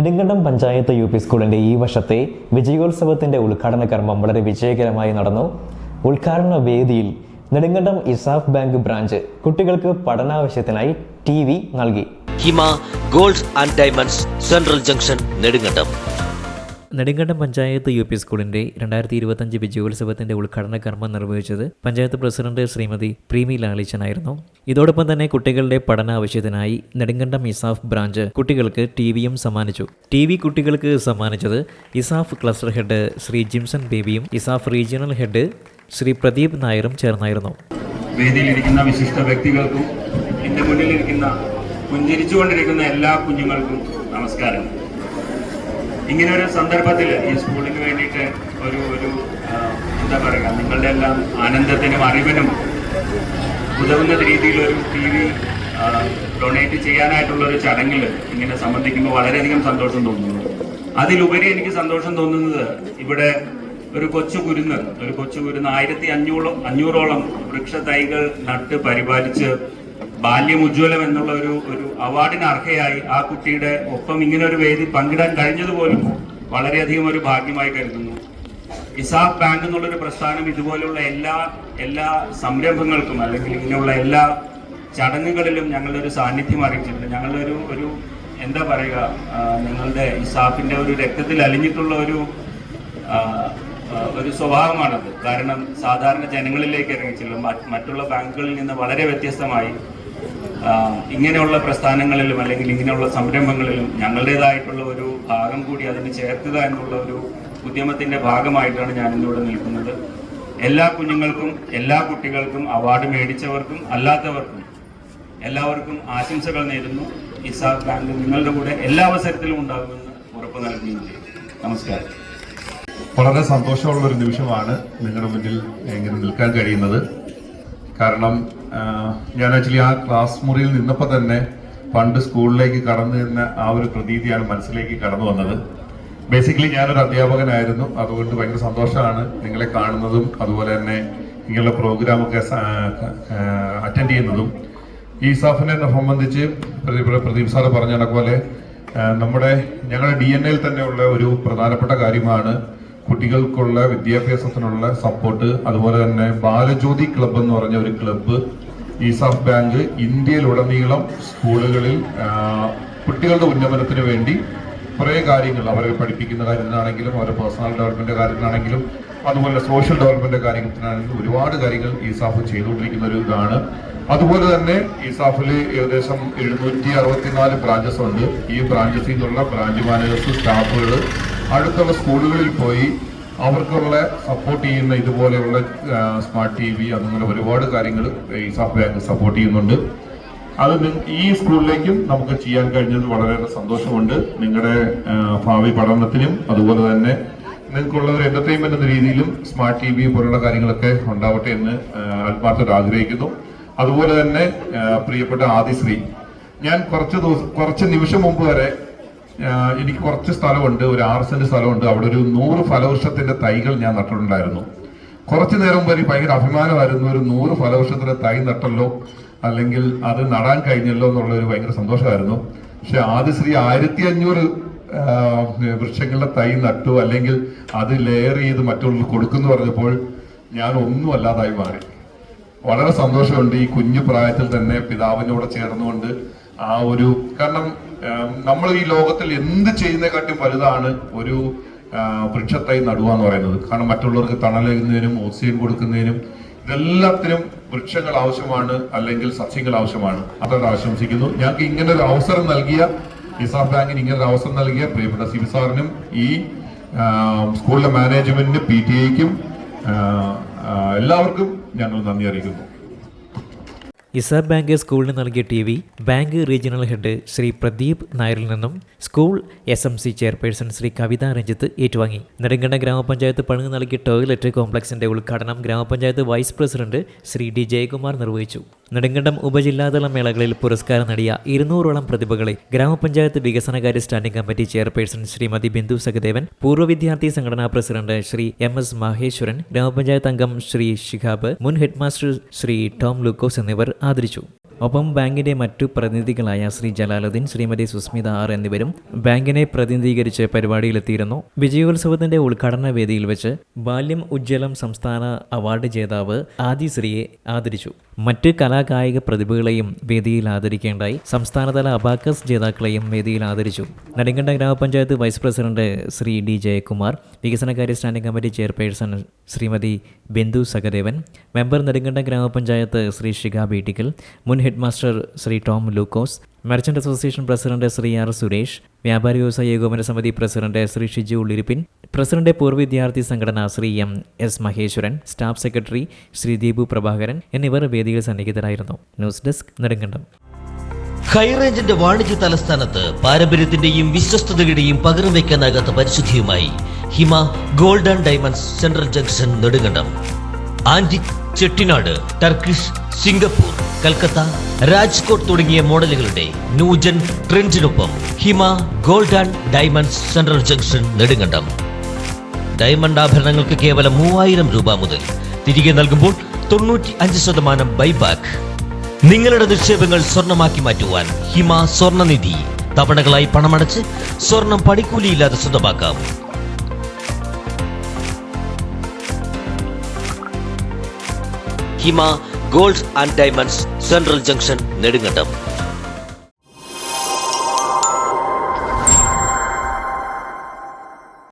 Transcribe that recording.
Nedumkandam panchayat U P സ്കൂളിന്റെ ഈ വർഷത്തെ വിജയോത്സവത്തിന്റെ ഉദ്ഘാടന കർമ്മം വളരെ വിജയകരമായി നടന്നു. ഉദ്ഘാടന വേദിയിൽ നെടുങ്കണ്ടം ഇസാഫ് ബാങ്ക് ബ്രാഞ്ച് കുട്ടികൾക്ക് പഠനാവശ്യത്തിനായി TV നൽകി. Hima gold and diamonds, central junction, Nedumkandam. Nedumkandam panchayat U P സ്കൂളിന്റെ 2025 വിജയോത്സവത്തിന്റെ ഉദ്ഘാടന കർമ്മം നിർവഹിച്ചത് പഞ്ചായത്ത് പ്രസിഡന്റ് ശ്രീമതി പ്രീമി ലാലിച്ചനായിരുന്നു. ഇതോടൊപ്പം തന്നെ കുട്ടികളുടെ പഠനാവശ്യത്തിനായി നെടുങ്കണ്ടം ഇസാഫ് ബ്രാഞ്ച് കുട്ടികൾക്ക് TVയും സമ്മാനിച്ചു. TV കുട്ടികൾക്ക് സമ്മാനിച്ചത് ഇസാഫ് ക്ലസ്റ്റർ ഹെഡ് ശ്രീ ജിംസൺ ബേബിയും ഇസാഫ് റീജിയണൽ ഹെഡ് ശ്രീ പ്രദീപ് നായരും ചേർന്നായിരുന്നു. വേദിയിലിരിക്കുന്ന വിശിഷ്ട വ്യക്തികൾക്കും എന്റെ മുന്നിലിരിക്കുന്ന പുഞ്ചിരിച്ചുകൊണ്ടിരിക്കുന്ന എല്ലാ കുഞ്ഞുങ്ങൾക്കും നമസ്കാരം. ഇങ്ങനെ ഒരു സന്ദർഭത്തിൽ ഈ സ്കൂളിന് വേണ്ടിയിട്ട് ഒരു എന്താ പറയുക, നിങ്ങളുടെ എല്ലാം ആനന്ദത്തിനും അറിവിനും ഉതകുന്ന രീതിയിലൊരു TV ഡൊണേറ്റ് ചെയ്യാനായിട്ടുള്ളൊരു ചടങ്ങിൽ ഇങ്ങനെ സംബന്ധിക്കുമ്പോൾ വളരെയധികം സന്തോഷം തോന്നുന്നു. അതിലുപരി എനിക്ക് സന്തോഷം തോന്നുന്നത് ഇവിടെ ഒരു കൊച്ചു കുരുന്ന് 1500ഓളം വൃക്ഷ തൈകൾ നട്ട് പരിപാലിച്ച് ബാല്യം ഉജ്ജ്വലം എന്നുള്ള ഒരു അവാർഡിന് അർഹയായി ആ കുട്ടിയുടെ ഒപ്പം ഇങ്ങനെ ഒരു വേദി പങ്കിടാൻ കഴിഞ്ഞതുപോലും വളരെയധികം ഒരു ഭാഗ്യമായി കരുതുന്നു. ഇസാഫ് ബാങ്ക് എന്നുള്ളൊരു പ്രസ്ഥാനം ഇതുപോലുള്ള എല്ലാ സംരംഭങ്ങൾക്കും അല്ലെങ്കിൽ ഇങ്ങനെയുള്ള എല്ലാ ചടങ്ങുകളിലും ഞങ്ങളുടെ ഒരു സാന്നിധ്യം അറിയിച്ചിട്ടുണ്ട്. ഞങ്ങളുടെ ഒരു എന്താ പറയുക, ഞങ്ങളുടെ ഇസാഫിന്റെ ഒരു രക്തത്തിൽ അലിഞ്ഞിട്ടുള്ള ഒരു സ്വഭാവമാണത്. കാരണം സാധാരണ ജനങ്ങളിലേക്ക് ഇറങ്ങിച്ചില്ല, മറ്റുള്ള ബാങ്കുകളിൽ നിന്ന് വളരെ വ്യത്യസ്തമായി ഇങ്ങനെയുള്ള പ്രസ്ഥാനങ്ങളിലും അല്ലെങ്കിൽ ഇങ്ങനെയുള്ള സംരംഭങ്ങളിലും ഞങ്ങളുടേതായിട്ടുള്ള ഒരു ഭാഗം കൂടി അതിന് ചേർക്കുക എന്നുള്ള ഒരു ഉദ്യമത്തിന്റെ ഭാഗമായിട്ടാണ് ഞാൻ ഇന്നിവിടെ നിൽക്കുന്നത്. എല്ലാ കുഞ്ഞുങ്ങൾക്കും എല്ലാ കുട്ടികൾക്കും അവാർഡ് മേടിച്ചവർക്കും അല്ലാത്തവർക്കും എല്ലാവർക്കും ആശംസകൾ നേരുന്നു. ഇസാഫ് ബാങ്ക് നിങ്ങളുടെ കൂടെ എല്ലാ അവസരത്തിലും ഉണ്ടാകുമെന്ന് ഉറപ്പ് നൽകുകയും ചെയ്യും. നമസ്കാരം. വളരെ സന്തോഷമുള്ളൊരു നിമിഷമാണ് നിങ്ങളുടെ മുന്നിൽ ഇങ്ങനെ നിൽക്കാൻ കഴിയുന്നത്. കാരണം ഞാൻ ആക്ച്വലി ആ ക്ലാസ് മുറിയിൽ നിന്നപ്പോൾ തന്നെ പണ്ട് സ്കൂളിലേക്ക് കടന്നു വരുന്ന ആ ഒരു പ്രതീതിയാണ് മനസ്സിലേക്ക് കടന്നു വന്നത്. ബേസിക്കലി ഞാനൊരു അധ്യാപകനായിരുന്നു, അതുകൊണ്ട് ഭയങ്കര സന്തോഷമാണ് നിങ്ങളെ കാണുന്നതും അതുപോലെ തന്നെ ഇങ്ങനെയുള്ള പ്രോഗ്രാമൊക്കെ അറ്റൻഡ് ചെയ്യുന്നതും. ഈ ഇസാഫിനെ സംബന്ധിച്ച് പ്രദീപ് സാറ് പറഞ്ഞ പോലെ ഞങ്ങളുടെ DNA തന്നെയുള്ള ഒരു പ്രധാനപ്പെട്ട കാര്യമാണ് കുട്ടികൾക്കുള്ള വിദ്യാഭ്യാസത്തിനുള്ള സപ്പോർട്ട്. അതുപോലെ തന്നെ ബാലജ്യോതി ക്ലബ്ബ് എന്ന് പറഞ്ഞ ഒരു ക്ലബ്ബ് ഇസാഫ് ബാങ്ക് ഇന്ത്യയിലുടനീളം സ്കൂളുകളിൽ കുട്ടികളുടെ ഉന്നമനത്തിന് വേണ്ടി കുറേ കാര്യങ്ങൾ, അവരെ പഠിപ്പിക്കുന്ന കാര്യത്തിനാണെങ്കിലും അവരുടെ പേഴ്സണൽ ഡെവലപ്മെന്റ് കാര്യത്തിനാണെങ്കിലും അതുപോലെ സോഷ്യൽ ഡെവലപ്മെന്റ് കാര്യത്തിനാണെങ്കിലും ഒരുപാട് കാര്യങ്ങൾ ഇസാഫ് ചെയ്തുകൊണ്ടിരിക്കുന്ന ഒരു ഇതാണ്. അതുപോലെ തന്നെ ഇസാഫിൽ ഏകദേശം 764 ബ്രാഞ്ചസ് ഉണ്ട്. ഈ ബ്രാഞ്ചസിൽ നിന്നുള്ള ബ്രാഞ്ച് മാനേജേഴ്സ്, സ്റ്റാഫുകൾ അടുത്തുള്ള സ്കൂളുകളിൽ പോയി അവർക്കുള്ള സപ്പോർട്ട് ചെയ്യുന്ന ഇതുപോലെയുള്ള സ്മാർട്ട് TV അങ്ങനെ ഒരുപാട് കാര്യങ്ങൾ ഇസാഫ് ബാങ്ക് സപ്പോർട്ട് ചെയ്യുന്നുണ്ട്. അത് ഈ സ്കൂളിലേക്കും നമുക്ക് ചെയ്യാൻ കഴിഞ്ഞത് വളരെ സന്തോഷമുണ്ട്. നിങ്ങളുടെ ഭാവി പഠനത്തിനും അതുപോലെ തന്നെ നിങ്ങൾക്കുള്ള ഒരു എന്റർടൈൻമെന്റ് എന്ന രീതിയിലും സ്മാർട്ട് TV പോലുള്ള കാര്യങ്ങളൊക്കെ ഉണ്ടാവട്ടെ എന്ന് ആത്മാർത്ഥത ആഗ്രഹിക്കുന്നു. അതുപോലെ തന്നെ പ്രിയപ്പെട്ട ആദിശ്രീ, ഞാൻ കുറച്ച് നിമിഷം മുമ്പ് വരെ എനിക്ക് കുറച്ച് സ്ഥലമുണ്ട്, ഒരു 6 സെന്റ് സ്ഥലമുണ്ട്. അവിടെ ഒരു 100 ഫലവൃക്ഷത്തിന്റെ തൈകൾ ഞാൻ നട്ടിട്ടുണ്ടായിരുന്നു. കുറച്ചു നേരം വരെ ഭയങ്കര അഭിമാനമായിരുന്നു, ഒരു 100 ഫലവൃക്ഷത്തിന്റെ തൈ നട്ടല്ലോ, അല്ലെങ്കിൽ അത് നടാൻ കഴിഞ്ഞല്ലോ എന്നുള്ളൊരു ഭയങ്കര സന്തോഷമായിരുന്നു. പക്ഷെ ആദിശ്രീ 1500 വൃക്ഷങ്ങളുടെ തൈ നട്ടു, അല്ലെങ്കിൽ അത് ലെയർ ചെയ്ത് മറ്റുള്ളവർക്ക് കൊടുക്കുന്നു പറഞ്ഞപ്പോൾ ഞാൻ ഒന്നും അല്ലാതായി മാറി. വളരെ സന്തോഷമുണ്ട് ഈ കുഞ്ഞു പ്രായത്തിൽ തന്നെ പിതാവിനോട് ചേർന്നുകൊണ്ട് കാരണം നമ്മൾ ഈ ലോകത്തിൽ എന്ത് ചെയ്യുന്നതിനെക്കാട്ടും വലുതാണ് ഒരു വൃക്ഷത്തൈ നടുക എന്ന് പറയുന്നത്. കാരണം മറ്റുള്ളവർക്ക് തണലേകുന്നതിനും ഓക്സിജൻ കൊടുക്കുന്നതിനും ഇതെല്ലാത്തിനും വൃക്ഷങ്ങൾ ആവശ്യമാണ്, അല്ലെങ്കിൽ സസ്യങ്ങൾ ആവശ്യമാണ്. അതത് ആശംസിക്കുന്നു. ഞങ്ങൾക്ക് ഇങ്ങനെ ഒരു അവസരം നൽകിയ ഇസാഫ് ബാങ്കിന് ഇങ്ങനെ ഒരു അവസരം നൽകിയ പ്രിയപ്പെട്ട CP സാറിനും ഈ സ്കൂളിലെ മാനേജ്മെന്റിനും PTA-ക്കും എല്ലാവർക്കും ഞങ്ങൾ നന്ദി അറിയിക്കുന്നു. ഇസാഫ് ബാങ്ക് സ്കൂളിന് നൽകിയ TV bank regional head Shri Pradeep നായരിൽ നിന്നും school SMC chairperson Shri Kavitha Ranjith ഏറ്റുവാങ്ങി. നെടുങ്കണ്ടം ഗ്രാമപഞ്ചായത്ത് പണിത് നൽകിയ ടോയ്ലറ്റ് കോംപ്ലക്സിന്റെ ഉദ്ഘാടനം ഗ്രാമപഞ്ചായത്ത് vice president Shri D Jayakumar നിർവഹിച്ചു. നെടുങ്കണ്ടം ഉപജില്ലാതല മേളകളിൽ പുരസ്കാരം നേടിയ 200ഓളം പ്രതിഭകളെ ഗ്രാമപഞ്ചായത്ത് വികസനകാര്യ standing committee chairperson Shrimati Bindu Sahadevan, പൂർവ്വ വിദ്യാർത്ഥി സംഘടനാ പ്രസിഡന്റ് ശ്രീ MS മഹേശ്വരൻ, ഗ്രാമപഞ്ചായത്ത് അംഗം ശ്രീ ഷിഹാബ്, മുൻ ഹെഡ്മാസ്റ്റർ ശ്രീ ടോം ലൂക്കോസ് എന്നിവർ ആദരിച്ചു. ഒപ്പം ബാങ്കിന്റെ മറ്റു പ്രതിനിധികളായ ശ്രീ ജലാലുദ്ദീൻ, ശ്രീമതി സുസ്മിത ആർ എന്നിവരും ബാങ്കിനെ പ്രതിനിധീകരിച്ച് പരിപാടിയിലെത്തിയിരുന്നു. വിജയോത്സവത്തിന്റെ ഉദ്ഘാടന വേദിയിൽ വെച്ച് ബാല്യം ഉജ്ജ്വലം സംസ്ഥാന അവാർഡ് ജേതാവ് ആദിശ്രീയെ ആദരിച്ചു. മറ്റ് കലാകായിക പ്രതിഭകളെയും വേദിയിൽ ആദരിക്കേണ്ടായി. സംസ്ഥാനതല അബാക്കസ് ജേതാക്കളെയും വേദിയിൽ ആദരിച്ചു. നെടുങ്കണ്ടം ഗ്രാമപഞ്ചായത്ത് vice president Shri D Jayakumar, വികസനകാര്യ standing committee chairperson Shrimati Bindu Sahadevan, member Nedumkandam ഗ്രാമപഞ്ചായത്ത് ശ്രീ ഷിക ബീട്ടിക്കൽ, മുൻ head master Shri Tom Lukose, merchant association president Shri R Suresh, വ്യാപാരി വ്യവസായ ഏകോപന സമിതി പ്രസിഡന്റ് ശ്രീ ഷിജു ഉള്ളിരിപ്പിൻ, പ്രസിഡന്റ് പൂർവ്വ വിദ്യാർത്ഥി സംഘടന Shri M S Maheswaran, staff secretary Shri Deepu Prabhakaran എന്നിവർ വേദിയിൽ സന്നിഹിതരായിരുന്നു. News desk Nedumkandam. ഹൈറേഞ്ചിന്റെ വാണിജ്യ തലസ്ഥാനത്ത് പാരമ്പര്യത്തിന്റെയും വിശ്വസ്തതയുടെയും പകരം വയ്ക്കാനാകാത്ത പരിശുദ്ധിയുമായി Hima gold and diamonds central junction Nedumkandam. Antique, Chettinad, Turkish, Singapore, Calcutta, Rajkot തുടങ്ങിയ മോഡലുകളുടെ ന്യൂജൻ ട്രെൻഡിനൊപ്പം Hima gold and diamonds central junction Nedumkandam. Diamond ആഭരണങ്ങൾക്ക് കേവലം 3000 രൂപ മുതൽ, തിരികെ നൽകുമ്പോൾ 95% ബൈബാക്ക്. നിങ്ങളുടെ നിക്ഷേപങ്ങൾ സ്വർണമാക്കി മാറ്റുവാൻ ഹിമ സ്വർണനിധി. തവണകളായി പണമടച്ച് സ്വർണം പണിക്കൂലിയില്ലാതെ സ്വന്തമാക്കാം. Hima gold and diamonds central junction Nedumkandam.